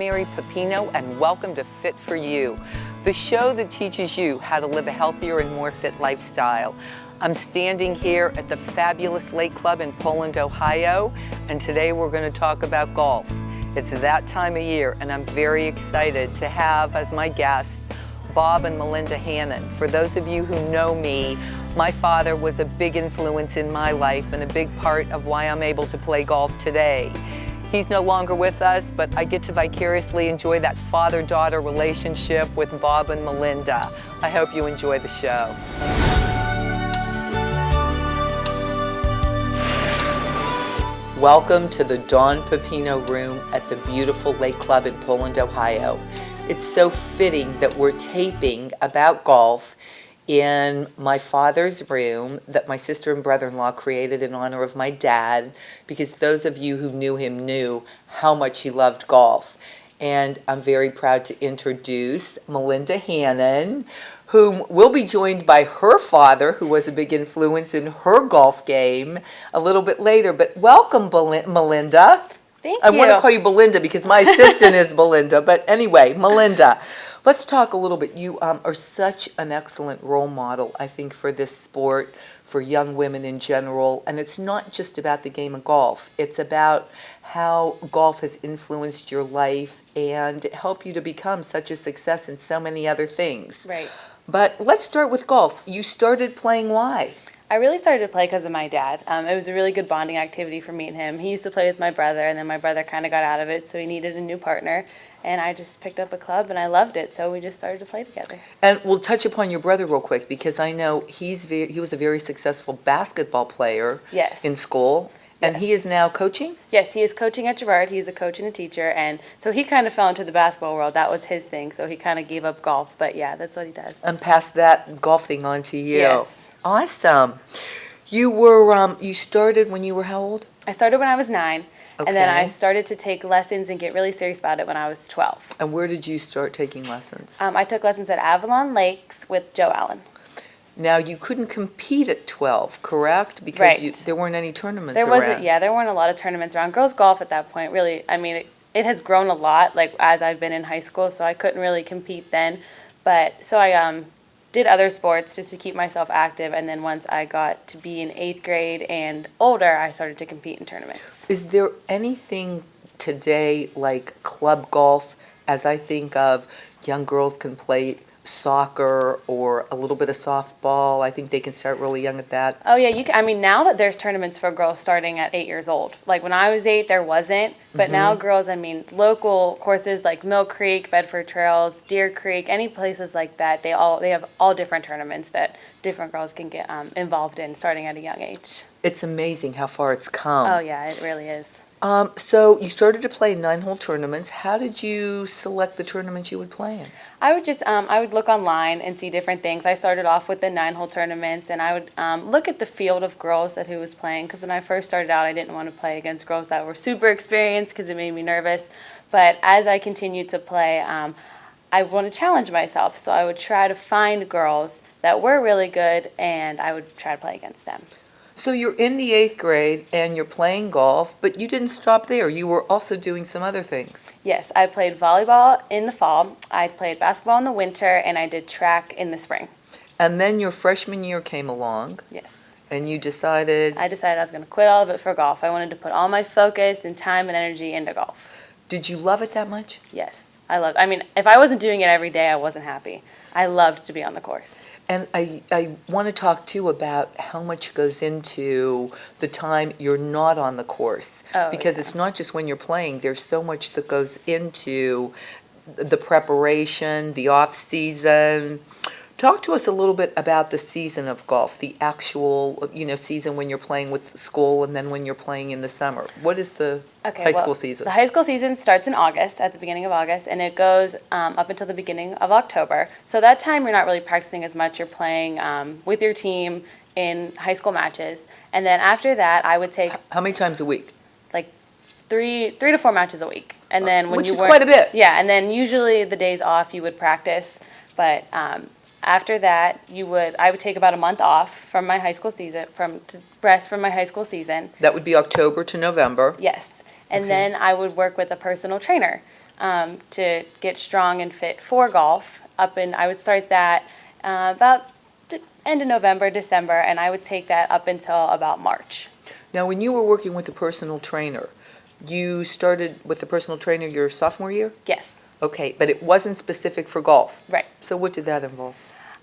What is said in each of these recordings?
Mary Pipino, and welcome to Fit for You, the show that teaches you how to live a healthier and more fit lifestyle. I'm standing here at the fabulous Lake Club in Poland, Ohio, and today we're going to talk about golf. It's that time of year, and I'm very excited to have as my guests Bob and Melinda Hannon. For those of you who know me, my father was a big influence in my life and a big part of why I'm able to play golf today. He's no longer with us, but I get to vicariously enjoy that father-daughter relationship with Bob and Melinda. I hope you enjoy the show. Welcome to the Dawn Pipino room at the beautiful Lake Club in Poland, Ohio. It's so fitting that we're taping about golf in my father's room that my sister and brother-in-law created in honor of my dad, because those of you who knew him knew how much he loved golf. And I'm very proud to introduce Melinda Hannon, whom will be joined by her father, who was a big influence in her golf game, a little bit later. But welcome, Melinda. Thank you. I want to call you Belinda because my assistant is Belinda. But anyway, Melinda, let's talk a little bit. You are such an excellent role model, I think, for this sport, for young women in general. And it's not just about the game of golf. It's about how golf has influenced your life and helped you to become such a success in so many other things. Right. But let's start with golf. You started playing why? I really started to play because of my dad. It was a really good bonding activity for me and him. He used to play with my brother, and then my brother kind of got out of it, so he needed a new partner. And I just picked up a club, and I loved it, so we just started to play together. And we'll touch upon your brother real quick, because I know he was a very successful basketball player in school. And Yes. he is now coaching? Yes, he is coaching at Girard. He's a coach and a teacher, and so he kind of fell into the basketball world. That was his thing, so he kind of gave up golf. But yeah, that's what he does. And passed that golf thing on to you. Yes. Awesome. You started when you were how old? I started when I was 9, and then I Okay. started to take lessons and get really serious about it when I was 12. And where did you start taking lessons? I took lessons at Avalon Lakes with Joe Allen. Now, you couldn't compete at 12, correct? Because Right. there weren't any tournaments There around. wasn't, yeah, there weren't a lot of tournaments around. Girls golf at that point, really, I mean, it has grown a lot, like, as I've been in high school, so I couldn't really compete then. But, so I did other sports just to keep myself active, and then once I got to be in 8th grade and older, I started to compete in tournaments. Is there anything today like club golf, as I think of young girls can play soccer or a little bit of softball? I think they can start really young at that. Oh yeah, I mean, now that there's tournaments for girls starting at 8 years old. Like when I was 8, there wasn't, but now girls, I mean, local courses like Mill Creek, Bedford Trails, Deer Creek, any places like that, they have all different tournaments that different girls can get involved in starting at a young age. It's amazing how far it's come. Oh yeah, it really is. So you started to play 9-hole tournaments. How did you select the tournaments you would play in? I would just, I would look online and see different things. I started off with the 9-hole tournaments, and I would look at the field of girls who was playing, because when I first started out, I didn't want to play against girls that were super experienced because it made me nervous. But as I continued to play, I want to challenge myself, so I would try to find girls that were really good, and I would try to play against them. So you're in the 8th grade and you're playing golf, but you didn't stop there. You were also doing some other things. Yes, I played volleyball in the fall, I played basketball in the winter, and I did track in the spring. And then your freshman year came along. Yes. And you decided... I decided I was going to quit all of it for golf. I wanted to put all my focus and time and energy into golf. Did you love it that much? Yes, I mean, if I wasn't doing it every day, I wasn't happy. I loved to be on the course. And I want to talk, too, about how much goes into the time you're not on the course. Oh, because yeah. it's not just when you're playing. There's so much that goes into the preparation, the off-season. Talk to us a little bit about the season of golf, the actual, season when you're playing with school and then when you're playing in the summer. What is the high school season? The high school season starts in August, at the beginning of August, and it goes up until the beginning of October. So that time you're not really practicing as much. You're playing with your team in high school matches. And then after that, I would take... How many times a week? Like three to 4 matches a week. And then when Which you is quite a bit. Yeah, and then usually the days off you would practice, but... after that, I would take about a month off from my high school season, to rest from my high school season. That would be October to November. Yes. And then I would work with a personal trainer. to get strong and fit for golf. I would start that about the end of November, December, and I would take that up until about March. Now, when you were working with a personal trainer, you started with a personal trainer your sophomore year? Yes. Okay, but it wasn't specific for golf. Right. So what did that involve?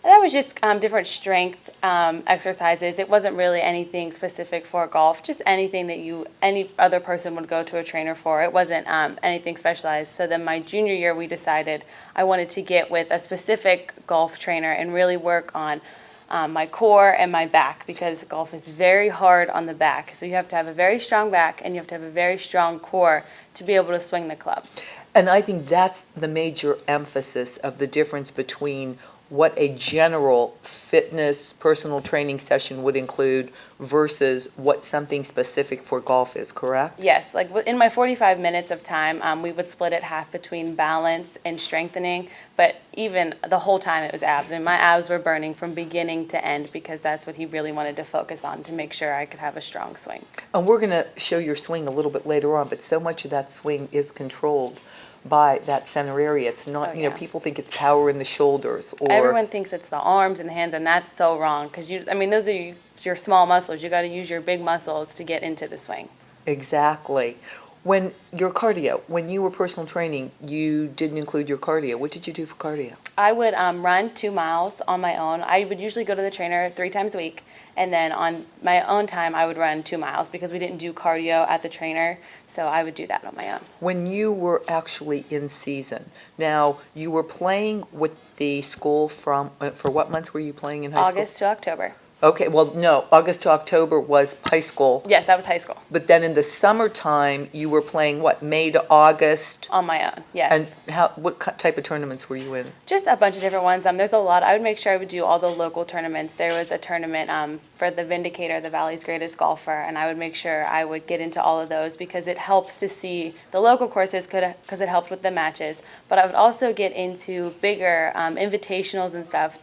That was just different strength exercises. It wasn't really anything specific for golf, just anything that any other person would go to a trainer for. It wasn't anything specialized. So then my junior year, we decided I wanted to get with a specific golf trainer and really work on my core and my back, because golf is very hard on the back. So you have to have a very strong back and you have to have a very strong core to be able to swing the club. And I think that's the major emphasis of the difference between what a general fitness personal training session would include versus what something specific for golf is, correct? Yes, like in my 45 minutes of time, we would split it half between balance and strengthening, but even the whole time it was abs. I mean, my abs were burning from beginning to end because that's what he really wanted to focus on to make sure I could have a strong swing. And we're going to show your swing a little bit later on, but so much of that swing is controlled by that center area. It's not, you know, people think it's power in the shoulders or... Everyone thinks it's the arms and the hands, and that's so wrong because those are your small muscles. You got to use your big muscles to get into the swing. Exactly. When your cardio, when you were personal training, you didn't include your cardio. What did you do for cardio? I would run 2 miles on my own. I would usually go to the trainer 3 times a week, and then on my own time, I would run 2 miles because we didn't do cardio at the trainer, so I would do that on my own. When you were actually in season, now you were playing with the school for what months were you playing in high school? August to October. Okay, well, no, August to October was high school. Yes, that was high school. But then in the summertime, you were playing what, May to August? On my own, yes. And what type of tournaments were you in? Just a bunch of different ones. There's a lot. I would make sure I would do all the local tournaments. There was a tournament for the Vindicator, the Valley's Greatest Golfer, and I would make sure I would get into all of those because it helps to see the local courses because it helped with the matches. But I would also get into bigger invitationals and stuff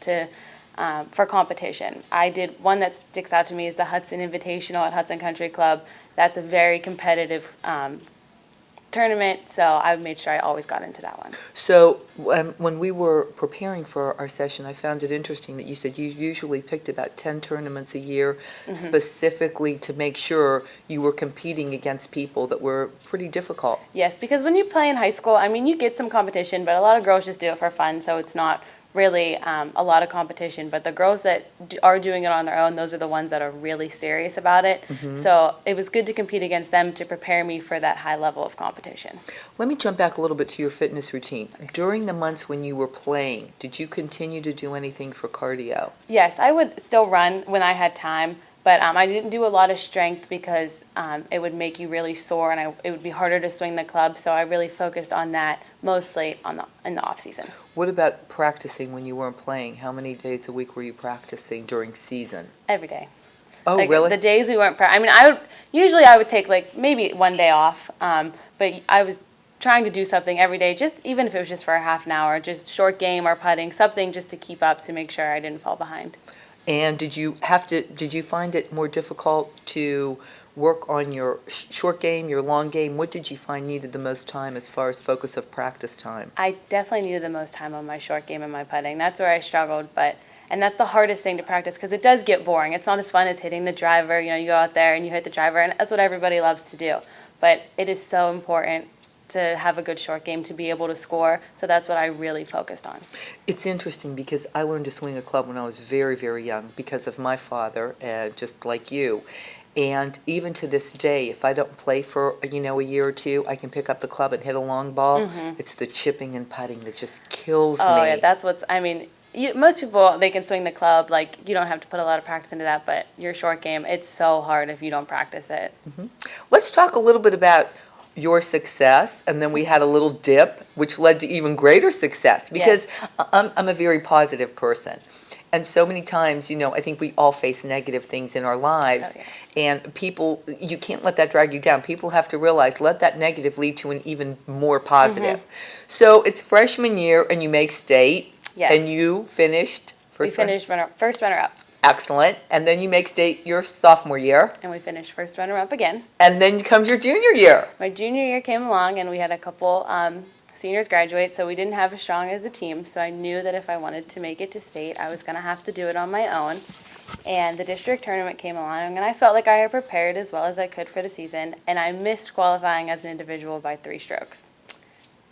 for competition. I did one that sticks out to me is the Hudson Invitational at Hudson Country Club. That's a very competitive tournament, so I made sure I always got into that one. So when we were preparing for our session, I found it interesting that you said you usually picked about 10 tournaments a year specifically to make sure you were competing against people that were pretty difficult. Yes, because when you play in high school, you get some competition, but a lot of girls just do it for fun, so it's not really a lot of competition, but the girls that are doing it on their own, those are the ones that are really serious about it. So it was good to compete against them to prepare me for that high level of competition. Let me jump back a little bit to your fitness routine. During the months when you were playing, did you continue to do anything for cardio? Yes, I would still run when I had time, but I didn't do a lot of strength because it would make you really sore and it would be harder to swing the club, so I really focused on that mostly in the off season. What about practicing when you weren't playing? How many days a week were you practicing during season? Every day. Oh, like, really? The days we weren't I would take like maybe one day off, but I was trying to do something every day, just even if it was just for a half an hour, just short game or putting, something just to keep up to make sure I didn't fall behind. And did you find it more difficult to work on your short game, your long game? What did you find needed the most time as far as focus of practice time? I definitely needed the most time on my short game and my putting. That's where I struggled, and that's the hardest thing to practice because it does get boring. It's not as fun as hitting the driver. You go out there and you hit the driver, and that's what everybody loves to do. But it is so important to have a good short game to be able to score, so that's what I really focused on. It's interesting because I learned to swing a club when I was very, very young because of my father, just like you. And even to this day, if I don't play for a year or two, I can pick up the club and hit a long ball. It's the chipping and putting that just kills me. Oh yeah, that's most people, they can swing the club, like you don't have to put a lot of practice into that, but your short game, it's so hard if you don't practice it. Let's talk a little bit about your success, and then we had a little dip, which led to even greater success, because I'm a very positive person. And so many times, I think we all face negative things in our lives, and people, you can't let that drag you down. People have to realize, let that negative lead to an even more positive. So it's freshman year, and you make state, and you finished first runner-up. Excellent. And then you make state your sophomore year. And we finished first runner-up again. And then comes your junior year. My junior year came along, and we had a couple seniors graduate, so we didn't have as strong as a team. So I knew that if I wanted to make it to state, I was going to have to do it on my own. And the district tournament came along, and I felt like I had prepared as well as I could for the season, and I missed qualifying as an individual by 3 strokes.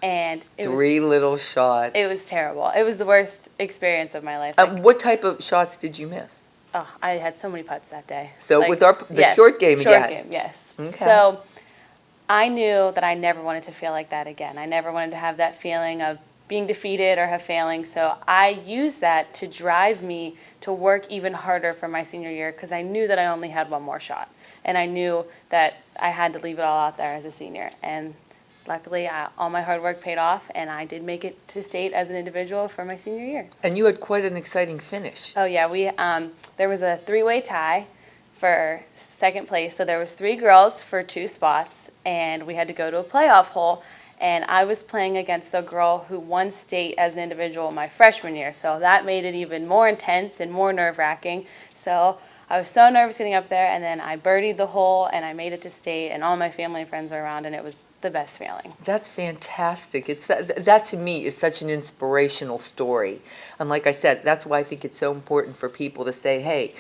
And Three little shots. It was terrible. It was the worst experience of my life. What type of shots did you miss? Oh, I had so many putts that day. So it was the short game again. Short game, yes. Okay. So I knew that I never wanted to feel like that again. I never wanted to have that feeling of being defeated or have failing. So I used that to drive me to work even harder for my senior year because I knew that I only had one more shot. And I knew that I had to leave it all out there as a senior. And luckily, all my hard work paid off, and I did make it to state as an individual for my senior year. And you had quite an exciting finish. Oh, yeah. There was a 3-way tie for second place. So there was 3 girls for 2 spots, and we had to go to a playoff hole. And I was playing against the girl who won state as an individual my freshman year. So that made it even more intense and more nerve-wracking. So I was so nervous getting up there, and then I birdied the hole, and I made it to state, and all my family and friends were around, and it was the best feeling. That's fantastic. It's that to me is such an inspirational story. And like I said, that's why I think it's so important for people to say, hey,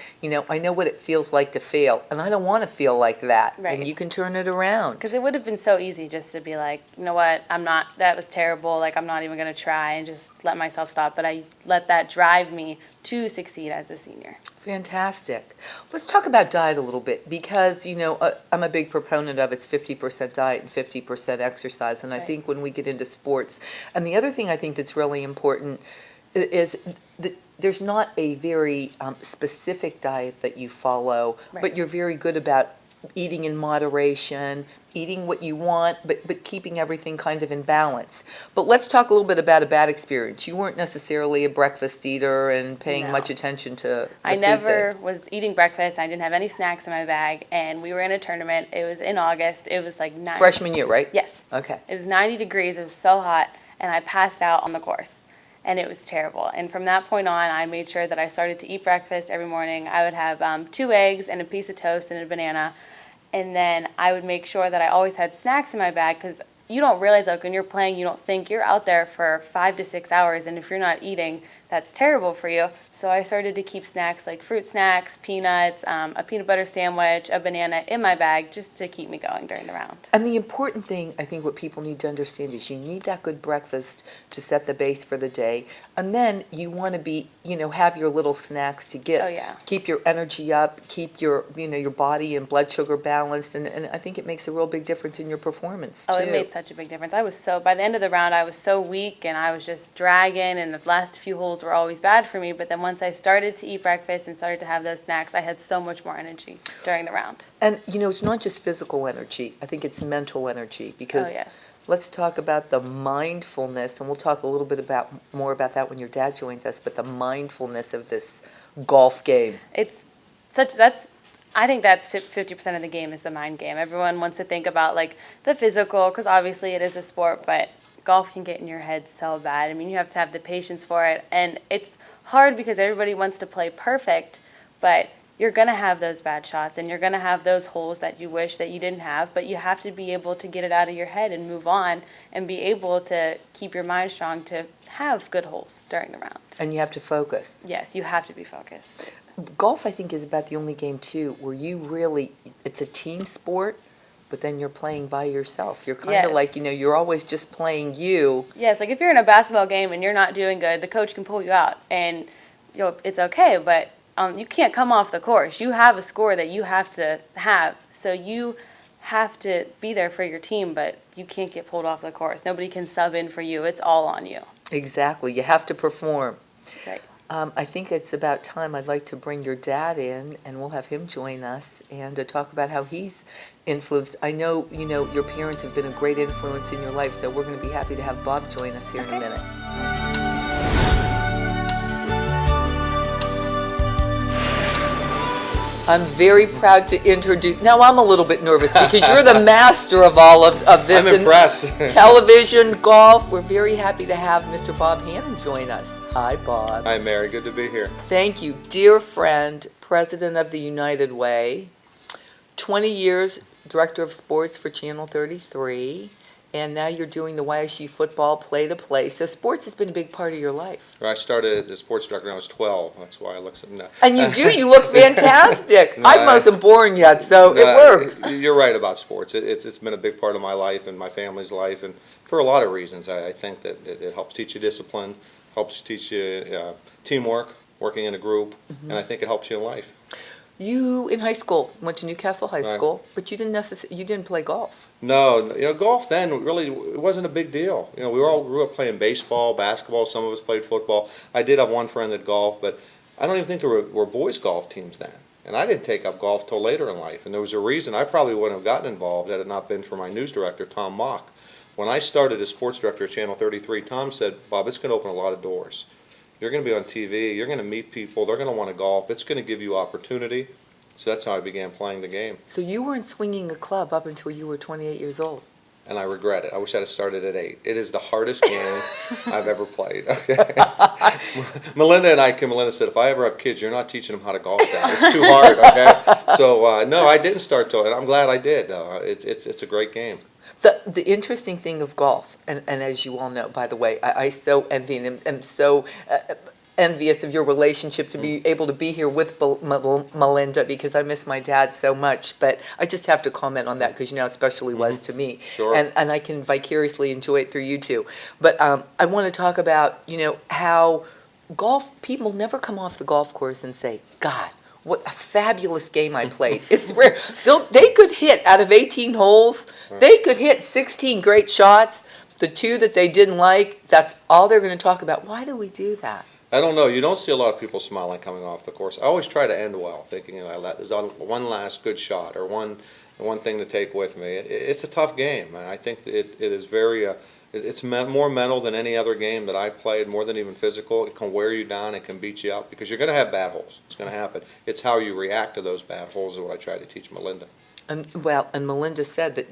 I know what it feels like to fail, and I don't want to feel like that. Right. And you can turn it around. Because it would have been so easy just to be like, you know what, that was terrible, like I'm not even going to try and just let myself stop. But I let that drive me to succeed as a senior. Fantastic. Let's talk about diet a little bit because, I'm a big proponent of it's 50% diet and 50% exercise. And I think when we get into sports, and the other thing I think that's really important is there's not a very specific diet that you follow, but you're very good about eating in moderation, eating what you want, but keeping everything kind of in balance. But let's talk a little bit about a bad experience. You weren't necessarily a breakfast eater and paying much attention to the I food never thing. was eating breakfast. I didn't have any snacks in my bag, and we were in a tournament. It was in August. It was like 90. Freshman year, right? Yes. Okay. It was 90 degrees. It was so hot, and I passed out on the course. And it was terrible. And from that point on, I made sure that I started to eat breakfast every morning. I would have 2 eggs and a piece of toast and a banana. And then I would make sure that I always had snacks in my bag because you don't realize, like, when you're playing, you don't think you're out there for 5 to 6 hours. And if you're not eating, that's terrible for you. So I started to keep snacks like fruit snacks, peanuts, a peanut butter sandwich, a banana in my bag just to keep me going during the round. And the important thing, I think what people need to understand is you need that good breakfast to set the base for the day. And then you want to be, have your little snacks to keep your energy up, keep your, your body and blood sugar balanced. And I think it makes a real big difference in your performance, too. Oh, it made such a big difference. By the end of the round, I was so weak and I was just dragging, and the last few holes were always bad for me. But then once I started to eat breakfast and started to have those snacks, I had so much more energy during the round. And, it's not just physical energy. I think it's mental energy because let's talk about the mindfulness, and we'll talk a little bit more about that when your dad joins us, but the mindfulness of this golf game. I think that's 50% of the game is the mind game. Everyone wants to think about like the physical because obviously it is a sport, but golf can get in your head so bad. I mean, you have to have the patience for it, and it's hard because everybody wants to play perfect, but you're going to have those bad shots and you're going to have those holes that you wish that you didn't have, but you have to be able to get it out of your head and move on and be able to keep your mind strong to have good holes during the round. And you have to focus. Yes, you have to be focused. Golf, I think, is about the only game, too, where you really, it's a team sport, but then you're playing by yourself. You're kind of like, you're always just playing you. Yes, like if you're in a basketball game and you're not doing good, the coach can pull you out and it's okay, but you can't come off the course. You have a score that you have to have, so you have to be there for your team, but you can't get pulled off the course. Nobody can sub in for you. It's all on you. Exactly. You have to perform. Right. I think it's about time. I'd like to bring your dad in, and we'll have him join us and talk about how he's influenced. I know, your parents have been a great influence in your life, so we're going to be happy to have Bob join us here in a minute. I'm very proud to introduce, now I'm a little bit nervous because you're the master of all of this. I'm impressed. Television, golf. We're very happy to have Mr. Bob Hannon join us. Hi, Bob. Hi, Mary. Good to be here. Thank you. Dear friend, president of the United Way, 20 years director of sports for Channel 33, and now you're doing the YSU football play-to-play. So sports has been a big part of your life. I started as sports director when I was 12. That's why I look so. No. And you look fantastic. No, I wasn't born yet, so it works. You're right about sports. It's been a big part of my life and my family's life, and for a lot of reasons. I think that it helps teach you discipline, helps teach you teamwork, working in a group, and I think it helps you in life. You, in high school, went to Newcastle High Right. School, but you didn't play golf. No, golf then really it wasn't a big deal. We all grew up playing baseball, basketball. Some of us played football. I did have one friend that golfed, but I don't even think there were boys' golf teams then. And I didn't take up golf till later in life. And there was a reason I probably wouldn't have gotten involved had it not been for my news director, Tom Mock. When I started as sports director at Channel 33, Tom said, "Bob, it's going to open a lot of doors. You're going to be on TV. You're going to meet people. They're going to want to golf. It's going to give you opportunity." So that's how I began playing the game. So you weren't swinging a club up until you were 28 years old. And I regret it. I wish I'd have started at 8. It is the hardest game I've ever played. Okay. Melinda said, if I ever have kids, you're not teaching them how to golf down. It's too hard. Okay. So no, I didn't start till, and I'm glad I did. It's a great game. The interesting thing of golf, and as you all know, by the way, I so envy and am so envious of your relationship to be able to be here with Melinda, because I miss my dad so much. But I just have to comment on that because you know how special he was to me. Sure. And I can vicariously enjoy it through you two. But I want to talk about, how golf, people never come off the golf course and say, God, what a fabulous game I played. It's rare. They could hit, out of 18 holes, they could hit 16 great shots. The 2 that they didn't like, that's all they're going to talk about. Why do we do that? I don't know. You don't see a lot of people smiling coming off the course. I always try to end well, thinking there's one last good shot or one thing to take with me. It's a tough game, and I think it is very. It's more mental than any other game that I played, more than even physical. It can wear you down. It can beat you up because you're going to have bad holes. It's going to happen. It's how you react to those bad holes is what I try to teach Melinda. And Melinda said that,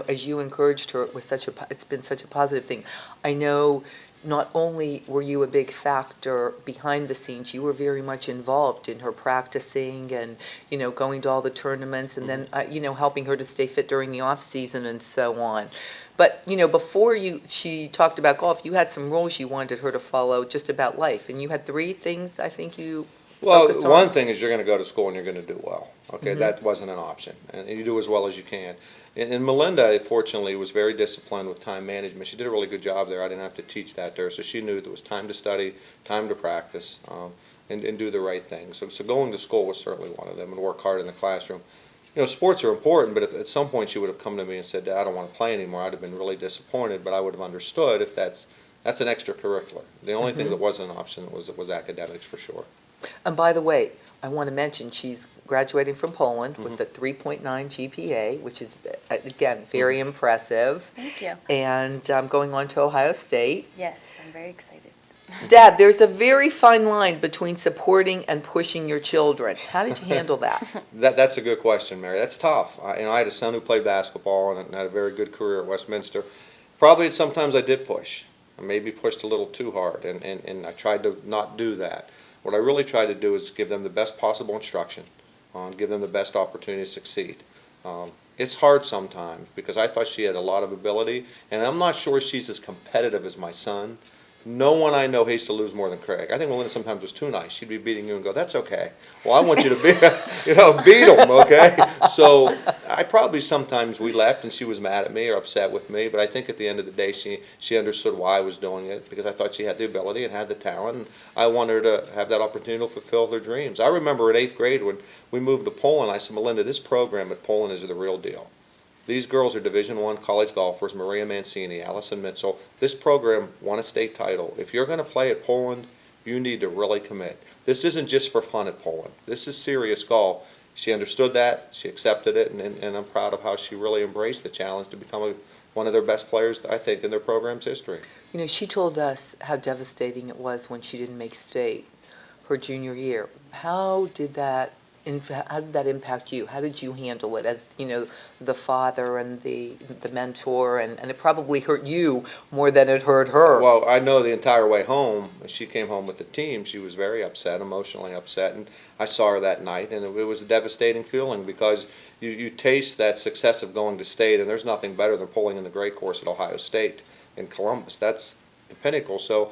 as you encouraged her, it's been such a positive thing. I know not only were you a big factor behind the scenes, you were very much involved in her practicing and, going to all the tournaments and then, helping her to stay fit during the off season and so on. But, before she talked about golf, you had some rules you wanted her to follow just about life. And you had 3 things I think you focused on. One thing is you're going to go to school and you're going to do well. Okay, that wasn't an option. And you do as well as you can. And Melinda, fortunately, was very disciplined with time management. She did a really good job there. I didn't have to teach that to her. So she knew there was time to study, time to practice, and do the right thing. So going to school was certainly one of them, and work hard in the classroom. Sports are important, but if at some point she would have come to me and said, Dad, I don't want to play anymore, I'd have been really disappointed, but I would have understood if that's an extracurricular. The only thing that wasn't an option was academics for sure. And by the way, I want to mention she's graduating from Poland with a 3.9 GPA, which is, again, very impressive. Thank you. And going on to Ohio State. Yes, I'm very excited. Dad, there's a very fine line between supporting and pushing your children. How did you handle that? That's a good question, Mary. That's tough. I had a son who played basketball and had a very good career at Westminster. Probably sometimes I did push. I maybe pushed a little too hard, and I tried to not do that. What I really try to do is give them the best possible instruction, give them the best opportunity to succeed. It's hard sometimes because I thought she had a lot of ability, and I'm not sure she's as competitive as my son. No one I know hates to lose more than Craig. I think Melinda sometimes was too nice. She'd be beating you and go, that's okay. Well, I want you to beat him, okay? So I probably sometimes we left and she was mad at me or upset with me, but I think at the end of the day she understood why I was doing it because I thought she had the ability and had the talent, and I wanted her to have that opportunity to fulfill her dreams. I remember in 8th grade when we moved to Poland, I said, Melinda, this program at Poland is the real deal. These girls are Division I college golfers, Maria Mancini, Allison Mitchell. This program won a state title. If you're going to play at Poland, you need to really commit. This isn't just for fun at Poland. This is serious golf. She understood that. She accepted it, and I'm proud of how she really embraced the challenge to become one of their best players, I think, in their program's history. She told us how devastating it was when she didn't make state her junior year. How did that how did that impact you? How did you handle it as, the father and the mentor, and it probably hurt you more than it hurt her? Well, I know the entire way home, when she came home with the team, she was very upset, emotionally upset, and I saw her that night, and it was a devastating feeling because you taste that success of going to state, and there's nothing better than pulling in the great course at Ohio State in Columbus. That's the pinnacle. So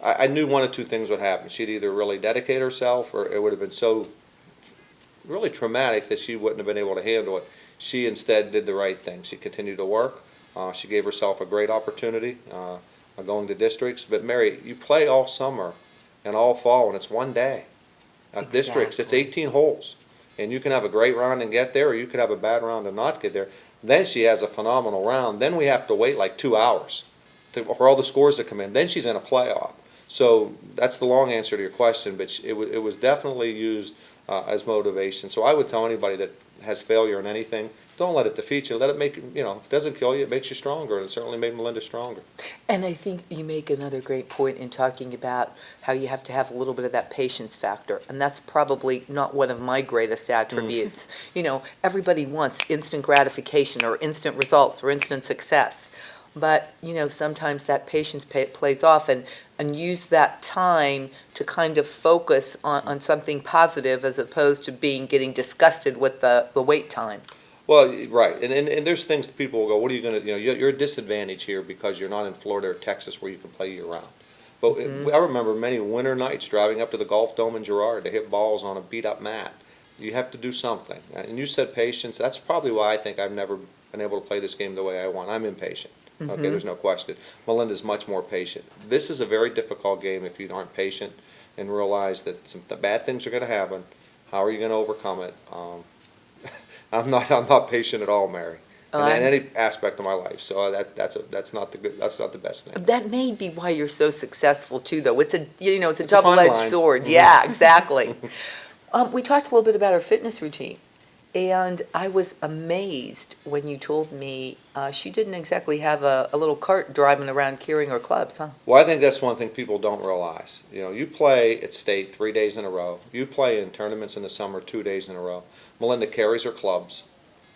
I knew one of two things would happen. She'd either really dedicate herself, or it would have been so really traumatic that she wouldn't have been able to handle it. She instead did the right thing. She continued to work. She gave herself a great opportunity going to districts. But Mary, you play all summer and all fall, and it's one day. Districts, it's 18 holes. And you can have a great round and get there, or you could have a bad round and not get there. Then she has a phenomenal round. Then we have to wait like 2 hours for all the scores to come in. Then she's in a playoff. So that's the long answer to your question, but it was definitely used as motivation. So I would tell anybody that has failure in anything, don't let it defeat you. Let it make if it doesn't kill you, it makes you stronger, and it certainly made Melinda stronger. And I think you make another great point in talking about how you have to have a little bit of that patience factor, and that's probably not one of my greatest attributes. Everybody wants instant gratification or instant results or instant success. But, sometimes that patience plays off, and use that time to kind of focus on something positive as opposed to getting disgusted with the wait time. Well, right, and there's things that people will go, what are you going to, you're a disadvantage here because you're not in Florida or Texas where you can play year-round. But I remember many winter nights driving up to the Golf Dome in Girard to hit balls on a beat-up mat. You have to do something. And you said patience. That's probably why I think I've never been able to play this game the way I want. I'm impatient. Okay, there's no question. Melinda's much more patient. This is a very difficult game if you aren't patient and realize that the bad things are going to happen. How are you going to overcome it? I'm not patient at all, Mary, in any aspect of my life. So that's not the best thing. That may be why you're so successful too, though. It's a It's a double-edged fine line. sword. Yeah, exactly. We talked a little bit about her fitness routine. And I was amazed when you told me she didn't exactly have a little cart driving around carrying her clubs, huh? Well, I think that's one thing people don't realize. You play at state 3 days in a row. You play in tournaments in the summer 2 days in a row. Melinda carries her clubs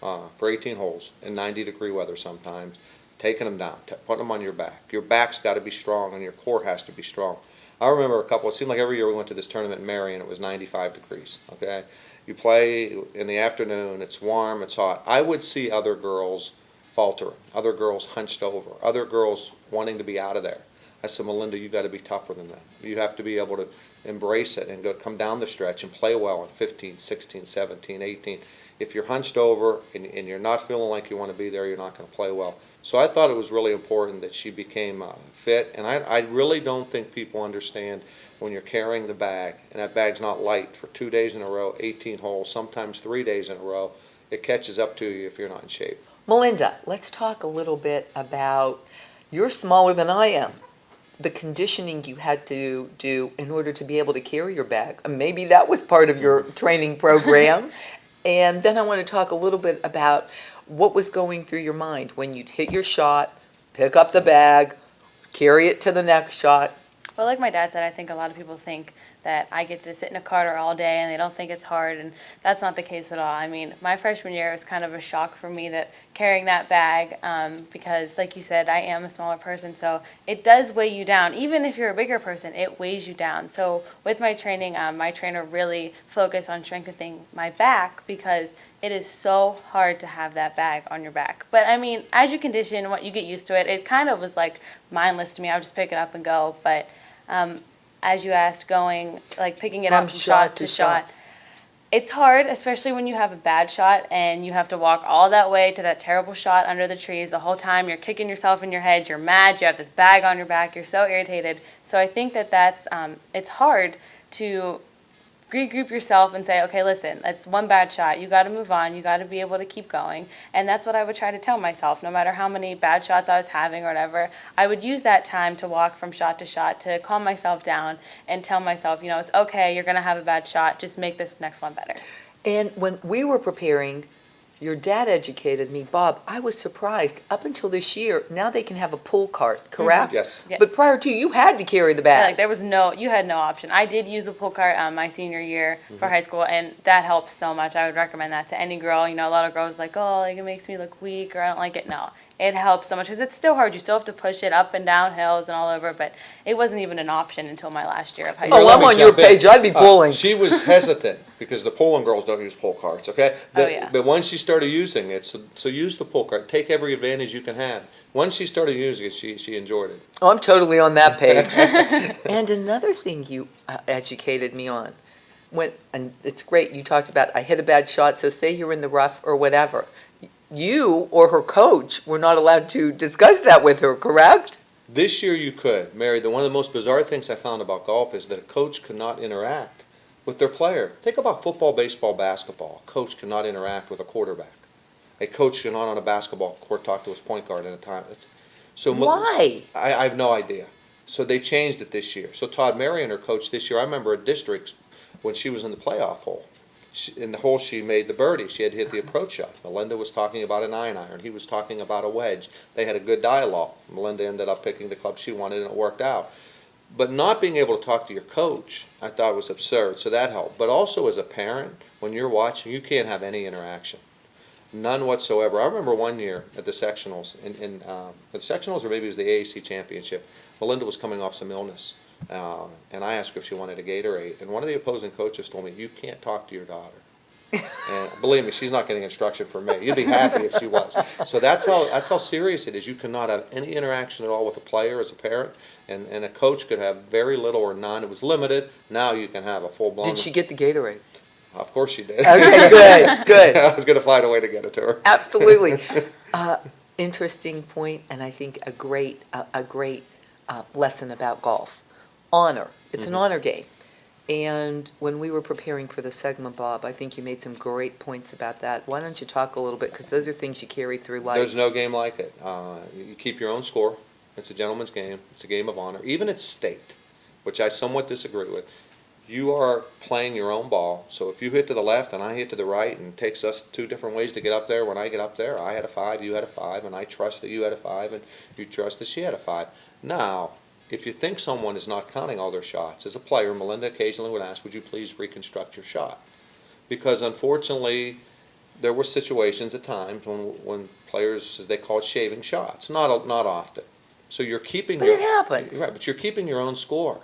for 18 holes in 90-degree weather sometimes, taking them down, putting them on your back. Your back's got to be strong and your core has to be strong. I remember it seemed like every year we went to this tournament in Mary and it was 95 degrees, okay? You play in the afternoon, it's warm, it's hot. I would see other girls faltering, other girls hunched over, other girls wanting to be out of there. I said, Melinda, you got to be tougher than that. You have to be able to embrace it and come down the stretch and play well in 15, 16, 17, 18. If you're hunched over and you're not feeling like you want to be there, you're not going to play well. So I thought it was really important that she became fit, and I really don't think people understand when you're carrying the bag, and that bag's not light for 2 days in a row, 18 holes, sometimes 3 days in a row, it catches up to you if you're not in shape. Melinda, let's talk a little bit about, you're smaller than I am, the conditioning you had to do in order to be able to carry your bag. Maybe that was part of your training program. And then I want to talk a little bit about what was going through your mind when you'd hit your shot, pick up the bag, carry it to the next shot. Well, like my dad said, I think a lot of people think that I get to sit in a carter all day and they don't think it's hard, and that's not the case at all. I mean, my freshman year was kind of a shock for me that carrying that bag, because like you said, I am a smaller person, so it does weigh you down. Even if you're a bigger person, it weighs you down. So with my training, my trainer really focused on strengthening my back because it is so hard to have that bag on your back. But I mean, as you condition, you get used to it. It kind of was like mindless to me. I would just pick it up and go. But as you asked, picking it up from shot to shot, it's hard, especially when you have a bad shot and you have to walk all that way to that terrible shot under the trees the whole time. You're kicking yourself in your head. You're mad. You have this bag on your back. You're so irritated. So I think that's it's hard to regroup yourself and say, okay, listen, that's one bad shot. You got to move on. You got to be able to keep going. And that's what I would try to tell myself. No matter how many bad shots I was having or whatever, I would use that time to walk from shot to shot to calm myself down and tell myself, it's okay. You're going to have a bad shot. Just make this next one better. And when we were preparing, Your dad educated me, Bob. I was surprised. Up until this year, now they can have a pull cart, correct? Yes. Yeah. But prior to, you had to carry the Yeah, bag. like there was you had no option. I did use a pull cart my senior year Mm-hmm. for high school, and that helped so much. I would recommend that to any girl. You know, a lot of girls like, oh, like it makes me look weak or I don't like it. No, it helps so much because it's still hard. You still have to push it up and down hills and all over, but it wasn't even an option until my last year of high Oh, school. Let I'm me on your jump in. page. I'd be pulling. She was hesitant because the pulling girls don't use pull carts, okay? Oh, yeah. But once she started using it, so use the pull cart. Take every advantage you can have. Once she started using it, she enjoyed it. Oh, I'm totally on that page. And another thing you educated me on, and it's great, you talked about, I hit a bad shot, so say you're in the rough or whatever. You or her coach were not allowed to discuss that with her, correct? This year you could, Mary. One of the most bizarre things I found about golf is that a coach could not interact with their player. Think about football, baseball, basketball. A coach cannot interact with a quarterback. A coach cannot on a basketball court talk to his point guard at a time. Why? I have no idea. So they changed it this year. So Todd Marion, her coach this year, I remember at districts when she was in the playoff hole. In the hole she made the birdie. She had to hit the approach shot. Melinda was talking about an iron. He was talking about a wedge. They had a good dialogue. Melinda ended up picking the club she wanted and it worked out. But not being able to talk to your coach, I thought was absurd. So that helped. But also as a parent, when you're watching, you can't have any interaction. None whatsoever. I remember one year at the sectionals, the sectionals or maybe it was the AAC championship, Melinda was coming off some illness. And I asked her if she wanted a Gatorade. And one of the opposing coaches told me, you can't talk to your daughter. And believe me, she's not getting instruction from me. You'd be happy if she was. So that's how serious it is. You cannot have any interaction at all with a player as a parent. And a coach could have very little or none. It was limited. Now you can have a full-blown. Did she get the Gatorade? Of course she did. Okay, good, good. I was going to find a way to get it to her. Absolutely. Interesting point, and I think a great lesson about golf. Honor. It's an honor game. And when we were preparing for the segment, Bob, I think you made some great points about that. Why don't you talk a little bit, because those are things you carry through life. There's no game like it. You keep your own score. It's a gentleman's game. It's a game of honor. Even at state, which I somewhat disagree with, you are playing your own ball. So if you hit to the left and I hit to the right, and it takes us two different ways to get up there, when I get up there, I had a 5, you had a 5, and I trust that you had a 5, and you trust that she had a 5. Now, if you think someone is not counting all their shots, as a player, Melinda occasionally would ask, would you please reconstruct your shot? Because unfortunately, there were situations at times when players, as they call it, shaving shots. Not often. So you're keeping But it happens. Right, but you're keeping your own score.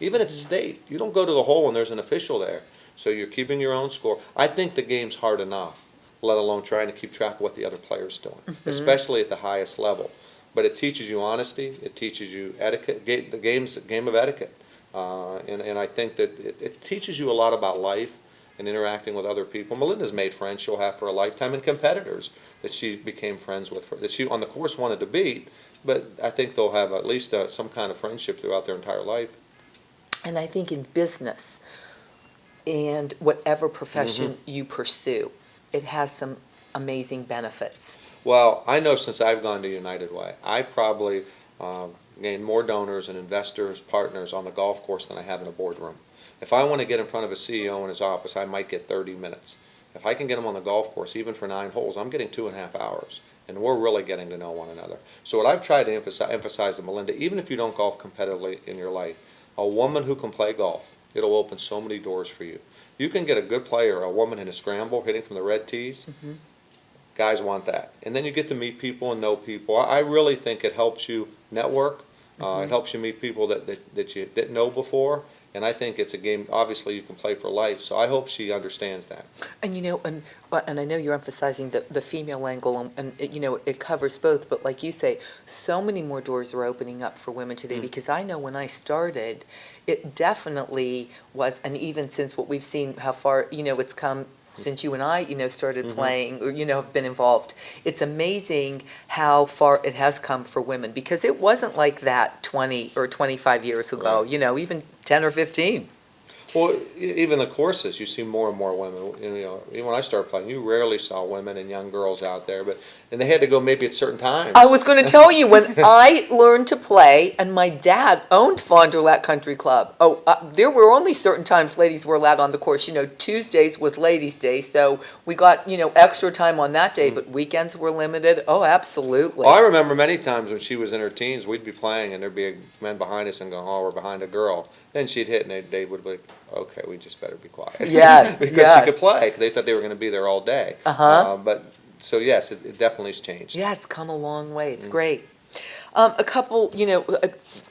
Even at state, you don't go to the hole when there's an official there. So you're keeping your own score. I think the game's hard enough, let alone trying to keep track of what the other player's doing, especially at the highest level. But it teaches you honesty. It teaches you etiquette. The game's a game of etiquette. And I think that it teaches you a lot about life and interacting with other people. Melinda's made friends she'll have for a lifetime, and competitors that she became friends with, that she on the course wanted to beat. But I think they'll have at least some kind of friendship throughout their entire life. And I think in business and whatever profession you pursue, it has some amazing benefits. Well, I know since I've gone to United Way, I probably gained more donors and investors, partners on the golf course than I have in a boardroom. If I want to get in front of a CEO in his office, I might get 30 minutes. If I can get him on the golf course, even for 9 holes, I'm getting 2.5 hours. And we're really getting to know one another. So what I've tried to emphasize to Melinda, even if you don't golf competitively in your life, a woman who can play golf, it'll open so many doors for you. You can get a good player, a woman in a scramble, hitting from the red tees. Guys want that. And then you get to meet people and know people. I really think it helps you network. It helps you meet people that you didn't know before. And I think it's a game, obviously, you can play for life. So I hope she understands that. And and I know you're emphasizing the female angle, and it covers both. But like you say, so many more doors are opening up for women today. Because I know when I started, it definitely was, and even since what we've seen, how far it's come since you and I started playing or have been involved. It's amazing how far it has come for women, because it wasn't like that 20 or 25 years ago. Right. Even 10 or 15. Well, even the courses, you see more and more women. You know, even when I started playing, you rarely saw women and young girls out there, and they had to go maybe at certain times. I was going to tell you, when I learned to play, and my dad owned Fond du Lac Country Club, there were only certain times ladies were allowed on the course. You know, Tuesdays was ladies' day, so we got, you know, extra time on that day, but weekends were limited. Oh, absolutely. Well, I remember many times when she was in her teens, we'd be playing, and there'd be men behind us and going, "Oh, we're behind a girl." Then she'd hit, and they would be like, "Okay, we just better be quiet." Yes, because yes. she could play. 'Cause they thought they were going to be there all day. But so yes, it definitely has changed. Yeah, it's come a long way. It's great. A couple, you know,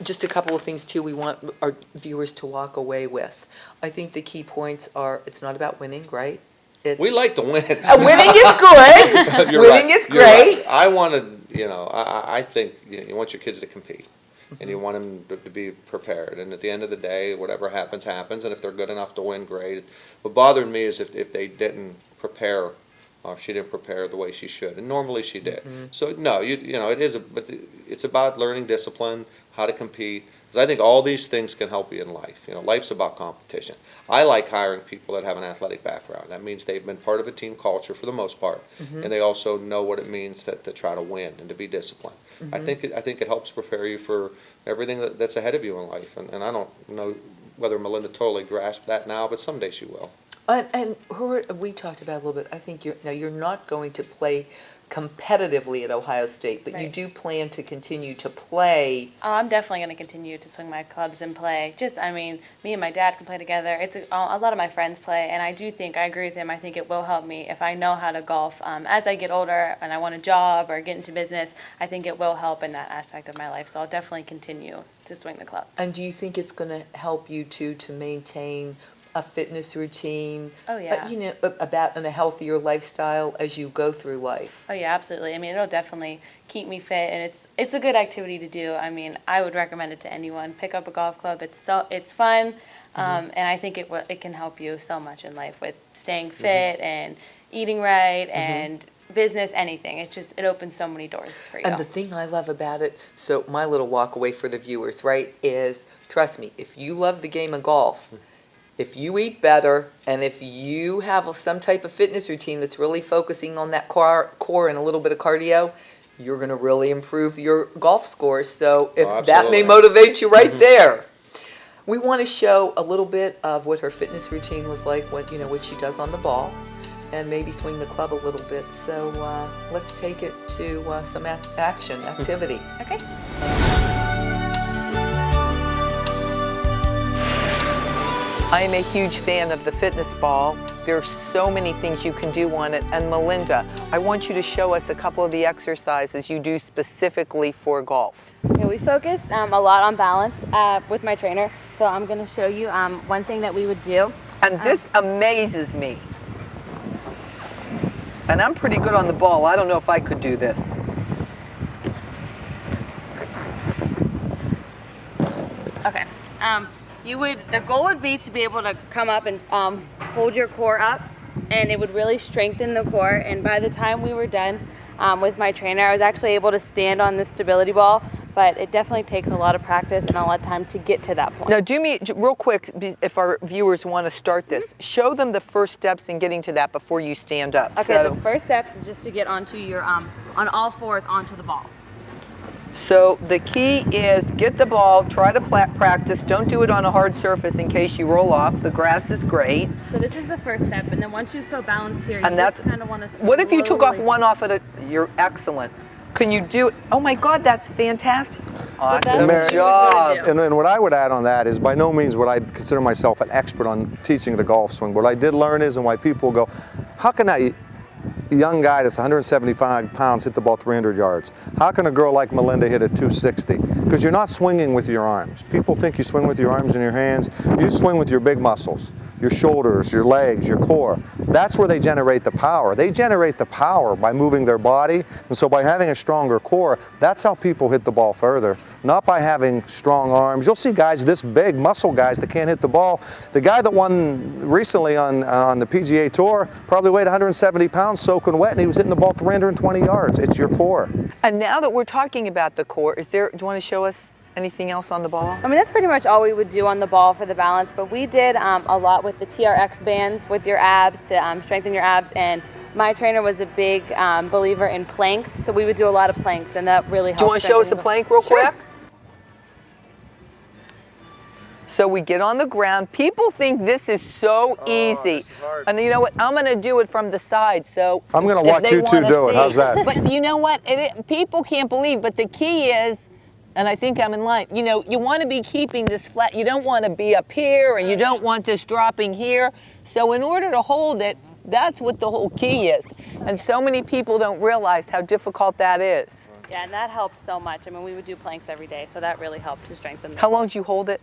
just a couple of things too we want our viewers to walk away with. I think the key points are, it's not about winning, right? We like to win. Winning is good. Winning is You're great. right. I wanted, you know, I think you want your kids to compete. And you want them to be prepared. And at the end of the day, whatever happens, happens. And if they're good enough to win, great. What bothered me is if they didn't prepare, or if she didn't prepare the way she should. And normally she did. So no, you know, but it's about learning discipline, how to compete. Because I think all these things can help you in life. You know, life's about competition. I like hiring people that have an athletic background. That means they've been part of a team culture for the most part, and they also know what it means to try to win and to be disciplined. I think it helps prepare you for everything that's ahead of you in life. And I don't know whether Melinda totally grasped that now, but someday she will. And we talked about a little bit. I think you're not going to play competitively at Ohio State, but you Right. do plan to continue to play. I'm definitely going to continue to swing my clubs and play. I mean, me and my dad can play together. It's a lot of my friends play, and I agree with him. I think it will help me if I know how to golf. As I get older and I want a job or get into business, I think it will help in that aspect of my life. So I'll definitely continue to swing the club. And do you think it's going to help you too to maintain a fitness routine? Oh, yeah. You know, about a healthier lifestyle as you go through life. Oh yeah, absolutely. I mean, it'll definitely keep me fit, and it's a good activity to do. I mean, I would recommend it to anyone. Pick up a golf club. It's fun, and I think it can help you so much in life with staying fit and eating right and business, anything. It opens so many doors for you. And the thing I love about it, so my little walk away for the viewers, right, is trust me, if you love the game of golf, if you eat better, and if you have some type of fitness routine that's really focusing on that core and a little bit of cardio, you're going to really improve your golf scores. So that may motivate you right there. We want to show a little bit of what her fitness routine was like, what she does on the ball, and maybe swing the club a little bit. So let's take it to some activity. Okay. I am a huge fan of the fitness ball. There are so many things you can do on it. And Melinda, I want you to show us a couple of the exercises you do specifically for golf. Okay, we focused a lot on balance with my trainer. So I'm going to show you one thing that we would do. And this amazes me. And I'm pretty good on the ball. I don't know if I could do this. Okay. The goal would be to be able to come up and hold your core up, and it would really strengthen the core. And by the time we were done with my trainer, I was actually able to stand on this stability ball, but it definitely takes a lot of practice and a lot of time to get to that point. Now do me, real quick, if our viewers want to start this, show them the first steps in getting to that before you stand up. Okay, the first steps is just to get onto your, on all fours onto the ball. So the key is get the ball, try to practice, don't do it on a hard surface in case you roll off. The grass is great. So this is the first step, and then once you feel balanced here, and you just kind of want to What if you took off one off at you're excellent. Can you do it? Oh my God, that's fantastic. Awesome job. And what I would add on that is by no means would I consider myself an expert on teaching the golf swing. What I did learn is, and why people go, how can a young guy that's 175 pounds hit the ball 300 yards? How can a girl like Melinda hit it 260? Because you're not swinging with your arms. People think you swing with your arms and your hands. You swing with your big muscles, your shoulders, your legs, your core. That's where they generate the power. They generate the power by moving their body, and so by having a stronger core, that's how people hit the ball further, not by having strong arms. You'll see guys this big, muscle guys, that can't hit the ball. The guy that won recently on the PGA Tour probably weighed 170 pounds soaking wet, and he was hitting the ball 320 yards. It's your core. And now that we're talking about the core, do you want to show us Anything else on the ball? I mean, that's pretty much all we would do on the ball for the balance, but we did a lot with the TRX bands with your abs to strengthen your abs, and my trainer was a big believer in planks, so we would do a lot of planks, and that really helped. Do you want to show us a plank real quick? So we get on the ground. People think this is so easy. This is hard. And you know what? I'm going to do it from the side. So I'm going to if watch they you two wanna do it. see- How's that? But you know what? People can't believe, but the key is, and I think I'm in line, you know, you want to be keeping this flat. You don't want to be up here, and you don't want this dropping here. So in order to hold it, that's what the whole key is. And so many people don't realize how difficult that is. Yeah, and that helped so much. I mean, we would do planks every day, so that really helped to strengthen. How long did you hold it?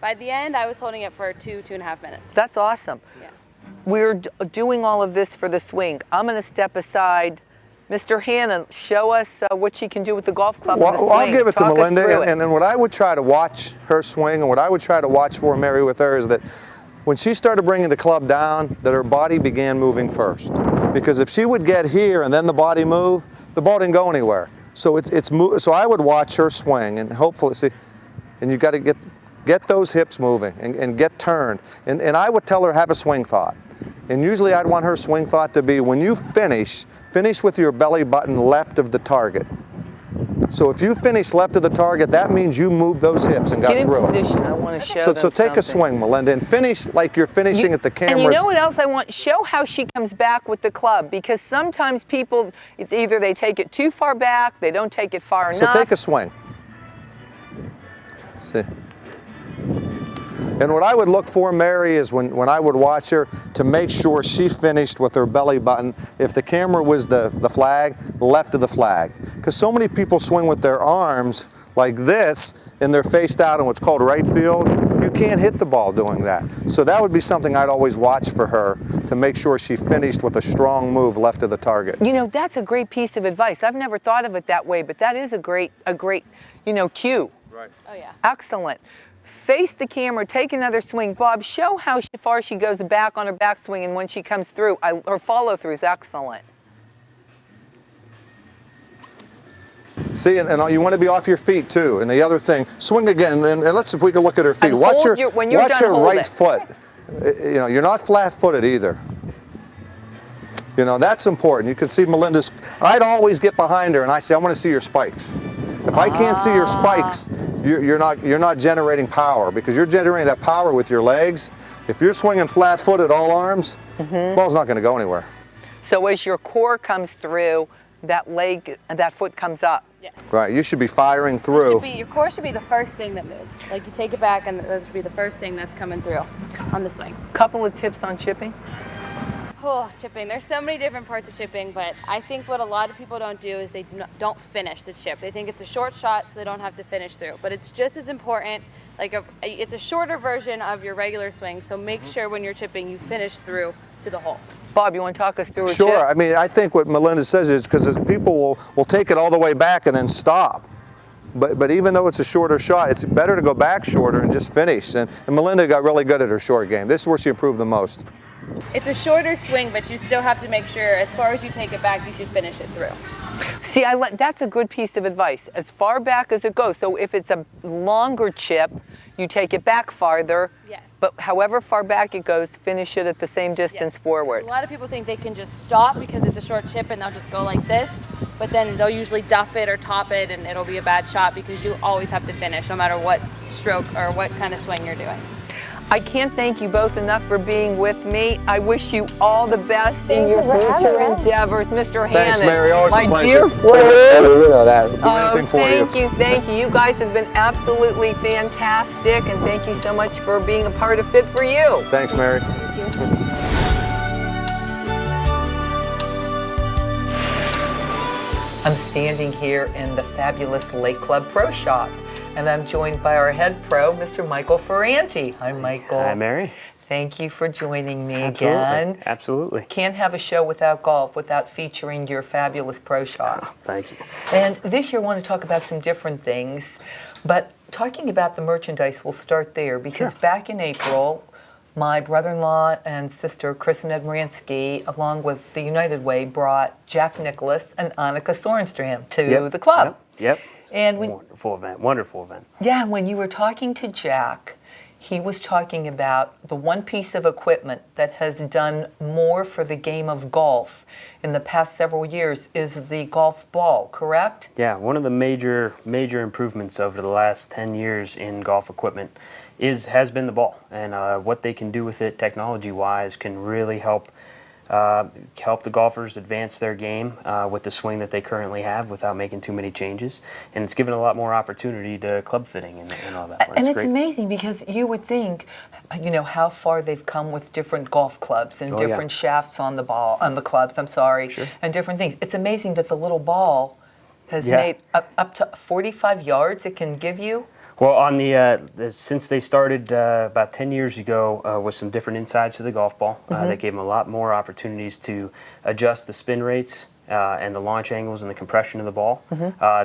By the end, I was holding it for 2.5 minutes. That's awesome. Yeah. We're doing all of this for the swing. I'm going to step aside. Mr. Hannon, show us what she can do with the golf club and the swing. Well, I'll give it to Talk us Melinda, through it. and what I would try to watch her swing, and what I would try to watch for Mary with her is that when she started bringing the club down, that her body began moving first. Because if she would get here and then the body move, the ball didn't go anywhere. So so I would watch her swing and hopefully see, and you got to get those hips moving and get turned. And I would tell her, have a swing thought. And usually I'd want her swing thought to be, when you finish with your belly button left of the target. So if you finish left of the target, that means you moved those hips and got Get in through position. it. I want to show So them take a something. swing, Melinda, and finish like you're finishing at the cameras. And you know what else I want? Show how she comes back with the club, because sometimes people, it's either they take it too far back, they don't take it far So enough. take a swing. See. And what I would look for, Mary, is when I would watch her, to make sure she finished with her belly button. If the camera was the flag, left of the flag. Because so many people swing with their arms like this, and they're faced out in what's called right field. You can't hit the ball doing that. So that would be something I'd always watch for her, to make sure she finished with a strong move left of the target. You know, that's a great piece of advice. I've never thought of it that way, but that is a great, you know, cue. Right. Oh, yeah. Excellent. Face the camera, take another swing. Bob, show how far she goes back on her backswing, and when she comes through, her follow through is excellent. See, and you want to be off your feet too. And the other thing, swing again, and let's see if we can look at her feet. And Watch hold her, when you're watch done, her hold right it. foot. You know, you're not flat-footed either. You know, that's important. You can see Melinda's. I'd always get behind her and I say, I want to see your spikes. If I can't see your spikes, you're not generating power, because you're generating that power with your legs. If you're swinging flat-footed, all arms, the ball's not going to go anywhere. So as your core comes through, that foot comes up. Yes. Right, you should be firing It through. should be, your core should be the first thing that moves. Like, you take it back, and that should be the first thing that's coming through on the swing. Couple of tips on chipping. Oh, chipping. There's so many different parts of chipping, but I think what a lot of people don't do is they don't finish the chip. They think it's a short shot, so they don't have to finish through. But it's just as important. Like, it's a shorter version of your regular swing, so make sure when you're chipping you finish through to the hole. Bob, you want to talk us through a Sure. chip? I mean, I think what Melinda says is because people will take it all the way back and then stop. But even though it's a shorter shot, it's better to go back shorter and just finish. And Melinda got really good at her short game. This is where she improved the most. It's a shorter swing, but you still have to make sure, as far as you take it back, you should finish it through. See, that's a good piece of advice. As far back as it goes. So if it's a longer chip, you take it back farther. Yes. But however far back it goes, finish it at the same distance forward. A lot of people think they can just stop because it's a short chip and they'll just go like this, but then they'll usually duff it or top it and it'll be a bad shot, because you always have to finish no matter what stroke or what kind of swing you're doing. I can't thank you both enough for being with me. I wish you all the best in your future endeavors, Mr. Hannon. Thanks, Mary. Always a my pleasure. dear friend. You know that. Do anything for you. Thank you, thank you. You guys have been absolutely fantastic, and thank you so much for being a part of Fit for You. Thanks, Mary. I'm standing here in the fabulous Lake Club Pro Shop, and I'm joined by our head pro, Mr. Michael Ferranti. Hi, Michael. Hi, Mary. Thank you for joining me Absolutely. again. Absolutely. Can't have a show without golf without featuring your fabulous pro shop. Thank you. And this year I want to talk about some different things, but talking about the merchandise, we'll start there, because back in April, my brother-in-law and sister, Chris and Ed Moransky, along with the United Way, brought Jack Nicholas and Annika Sorenstram to the club. Yep. And Wonderful event. Yeah, when you were talking to Jack, he was talking about the one piece of equipment that has done more for the game of golf in the past several years is the golf ball, correct? Yeah, one of the major improvements over the last 10 years in golf equipment has been the ball, and what they can do with it technology-wise can really help the golfers advance their game with the swing that they currently have without making too many changes. And it's given a lot more opportunity to club fitting and all that. And it's great. amazing because you would think, you know, how far they've come with different golf clubs and different shafts on the clubs, and different things. It's amazing that the little ball has made up to 45 yards it can give you. Well, on since they started about 10 years ago with some different insides to the golf ball, that gave them a lot more opportunities to adjust the spin rates and the launch angles and the compression of the ball.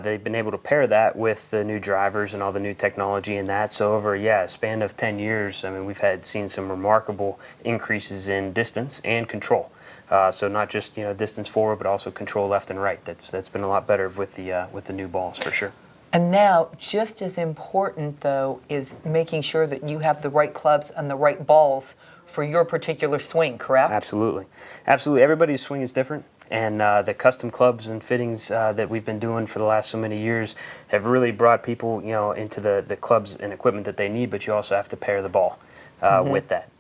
They've been able to pair that with the new drivers and all the new technology in that. So over a span of 10 years, I mean, we've seen some remarkable increases in distance and control. So not just distance forward, but also control left and right. That's been a lot better with the new balls for sure. And now, just as important, though, is making sure that you have the right clubs and the right balls for your particular swing, correct? Absolutely. Everybody's swing is different, and the custom clubs and fittings that we've been doing for the last so many years have really brought people, into the clubs and equipment that they need, but you also have to pair the ball with that.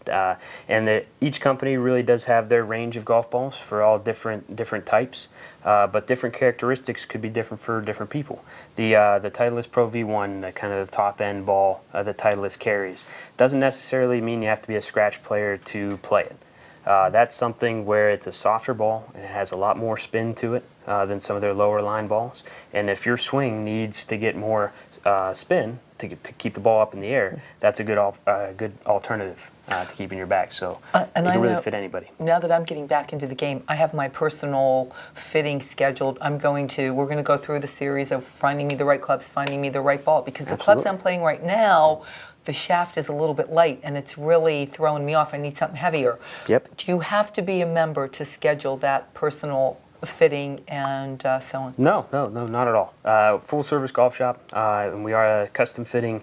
And each company really does have their range of golf balls for all different types, but different characteristics could be different for different people. The Titleist Pro V1, the kind of the top end ball the Titleist carries, doesn't necessarily mean you have to be a scratch player to play it. That's something where it's a softer ball and it has a lot more spin to it than some of their lower line balls. And if your swing needs to get more spin to keep the ball up in the air, that's a good alternative to keep in your bag. So it can really fit anybody. Now that I'm getting back into the game, I have my personal fitting scheduled. We're going to go through the series of finding me the right clubs, finding me the right ball, because the clubs I'm playing right now, the shaft is a little bit light and it's really throwing me off. I need something heavier. Yep. Do you have to be a member to schedule that personal fitting and so on? No, not at all. Full service golf shop, and we are a custom fitting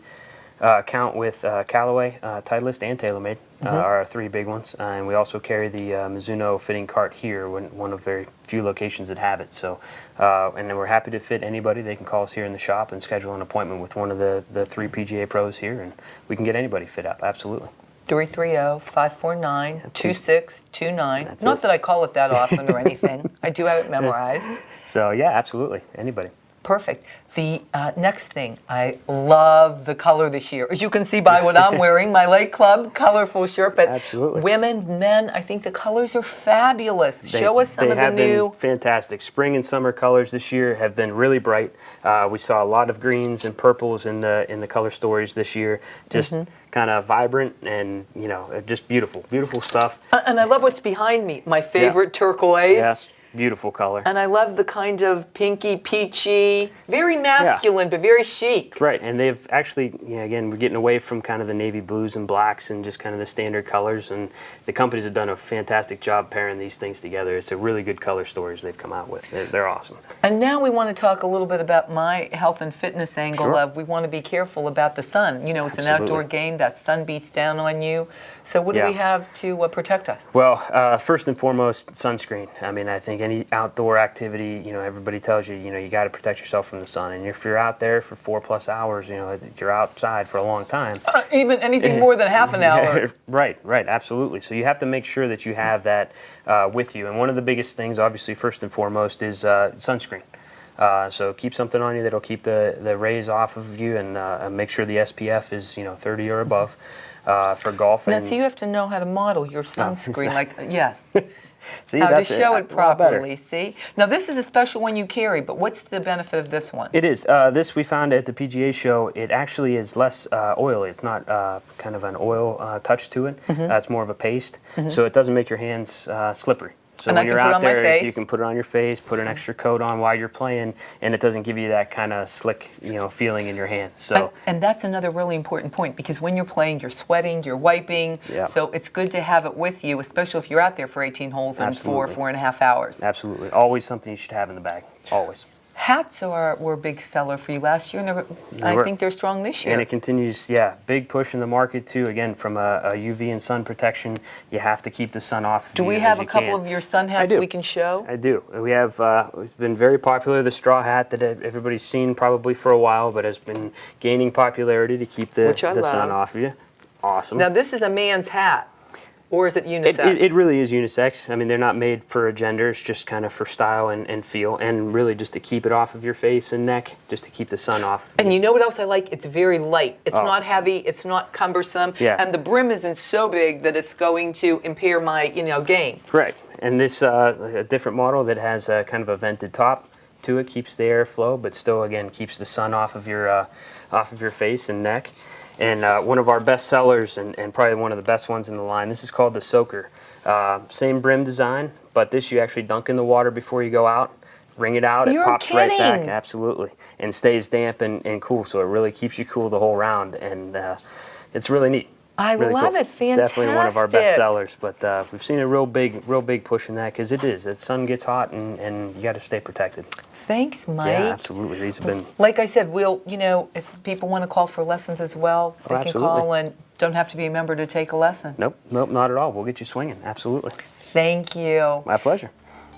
account with Callaway, Titleist, and TaylorMade are our three big ones. And we also carry the Mizuno fitting cart here, one of very few locations that have it. So, and then we're happy to fit anybody. They can call us here in the shop and schedule an appointment with one of the three PGA pros here, and we can get anybody fit up. Absolutely. 330-549-2629. Not that I call it that often or anything. I do have it memorized. So yeah, absolutely, anybody. Perfect. The next thing, I love the color this year. As you can see by what I'm wearing, my Lake Club colorful shirt. But absolutely. Women, men, I think the colors are fabulous. Show us some of the new. They have been fantastic. Spring and summer colors this year have been really bright. We saw a lot of greens and purples in the color stories this year. Just kind of vibrant and just beautiful stuff. And I love what's behind me. My favorite turquoise. Yes. Beautiful color. And I love the kind of pinky, peachy, very masculine, but very chic. Right, and they've actually, again, we're getting away from kind of the navy blues and blacks and just kind of the standard colors, and the companies have done a fantastic job pairing these things together. It's a really good color stories they've come out with. They're awesome. And now we want to talk a little bit about my health and fitness angle of we want to be careful about the sun. It's an outdoor game, that sun beats down on you. So what do we have to protect us? Well, first and foremost, sunscreen. I mean, I think any outdoor activity, everybody tells you, you got to protect yourself from the sun. And if you're out there for 4+ hours, you're outside for a long time. Even anything more than half an hour. Right, absolutely. So you have to make sure that you have that with you. And one of the biggest things, obviously, first and foremost, is sunscreen. So keep something on you that'll keep the rays off of you, and make sure the SPF is 30 or above for golf. Now, so you have to know how to model your sunscreen, yes. See, how to show it properly, see? Now, this is a special one you carry, but what's the benefit of this one? It is. This we found at the PGA show, it actually is less oily. It's not kind of an oil touch to it. It's more of a paste, so it doesn't make your hands slippery. So And when I you're can put it out on my there, face. you can put it on your face, put an extra coat on while you're playing, and it doesn't give you that kind of slick, feeling in your hands. So And that's another really important point, because when you're playing, you're sweating, you're wiping. Yeah. So it's good to have it with you, especially if you're out there for 18 holes in Absolutely. 4.5 hours. absolutely, always something you should have in the bag, always. Hats were a big seller for you last year, and I were. think they're strong this year. And it continues, big push in the market too. Again, from a UV and sun protection, you have to keep the sun off. Do we have a couple of your sun hats do. we can show? I do. We have, it's been very popular, the straw hat that everybody's seen probably for a while, but has been gaining popularity to keep the Which I sun love. off of you. Awesome. Now, this is a man's hat, or is it unisex? It really is unisex. I mean, they're not made for a gender. It's just kind of for style and feel, and really just to keep it off of your face and neck, just to keep the sun off. And you know what else I like? It's very light. It's Oh. not heavy. It's not cumbersome. Yeah. And the brim isn't so big that it's going to impair my, game. Correct. And this a different model that has a kind of a vented top to it, keeps the airflow, but still again keeps the sun off of your face and neck. And one of our best sellers, and probably one of the best ones in the line, this is called the Soaker. Same brim design, but this you actually dunk in the water before you go out, wring it out, You're it pops right back, kidding. absolutely, and stays damp and cool, so it really keeps you cool the whole round, and it's really neat. I Really love cool. it. Fantastic. Definitely one of our best sellers, but we've seen a real big push in that, because it is. The sun gets hot, and you got to stay protected. Thanks, Mike. Yeah, absolutely. These have been Like I said, we'll, if people want to call for lessons as well, they can absolutely. call and don't have to be a member to take a lesson. nope, not at all. We'll get you swinging. Absolutely, Thank you. my pleasure.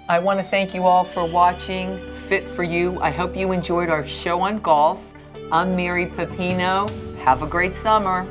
I want to thank you all for watching Fit for You. I hope you enjoyed our show on golf. I'm Mary Pipino. Have a great summer.